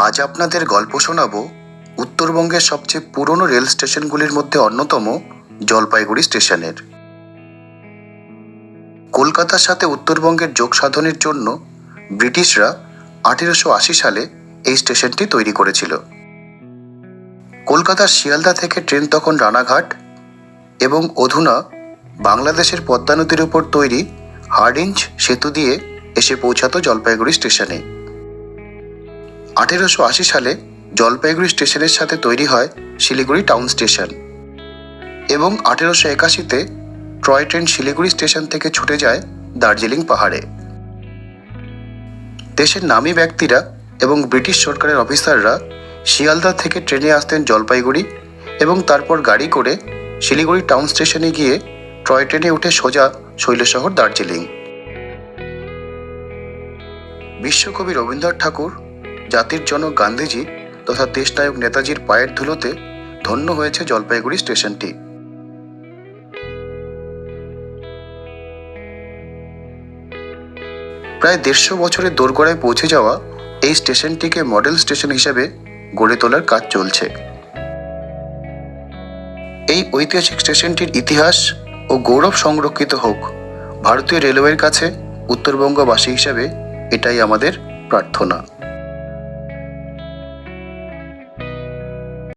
আজ আপনাদের গল্প শোনাবো উত্তরবঙ্গের সবচেয়ে পুরনো রেল স্টেশনগুলির মধ্যে অন্যতম জলপাইগুড়ি স্টেশনের। কলকাতার সাথে উত্তরবঙ্গের যোগ সাধনের জন্য ব্রিটিশরা 1880 সালে এই স্টেশনটি তৈরি করেছিল। কলকাতার শিয়ালদা থেকে ট্রেন তখন রানাঘাট এবং অধুনা বাংলাদেশের পদ্মা নদীর উপর তৈরি হার্ডিঞ্জ সেতু দিয়ে এসে পৌঁছাতো জলপাইগুড়ি স্টেশনে। 1880 সালে জলপাইগুড়ি স্টেশনের সাথে তৈরি হয় শিলিগুড়ি টাউন স্টেশন এবং 1881-তে টয় ট্রেন শিলিগুড়ি স্টেশন থেকে ছুটে যায় দার্জিলিং পাহাড়ে। দেশের নামী ব্যক্তিরা এবং ব্রিটিশ সরকারের অফিসাররা শিয়ালদা থেকে ট্রেনে আসতেন জলপাইগুড়ি এবং তারপর গাড়ি করে শিলিগুড়ি টাউন স্টেশনে গিয়ে টয় ট্রেনে উঠে সোজা শৈলশহর দার্জিলিং। বিশ্বকবি রবীন্দ্রনাথ ঠাকুর, জাতির জনক গান্ধীজি তথা দেশনায়ক নেতাজির পায়ের ধুলোতে ধন্য হয়েছে জলপাইগুড়ি স্টেশনটি। প্রায় 150 বছরের দোরগোড়ায় পৌঁছে যাওয়া এই স্টেশনটিকে মডেল স্টেশন হিসেবে গড়ে তোলার কাজ চলছে। এই ঐতিহাসিক স্টেশনটির ইতিহাস ও গৌরব সংরক্ষিত হোক ভারতীয় রেলওয়ের কাছে উত্তরবঙ্গবাসী হিসেবে এটাই আমাদের প্রার্থনা।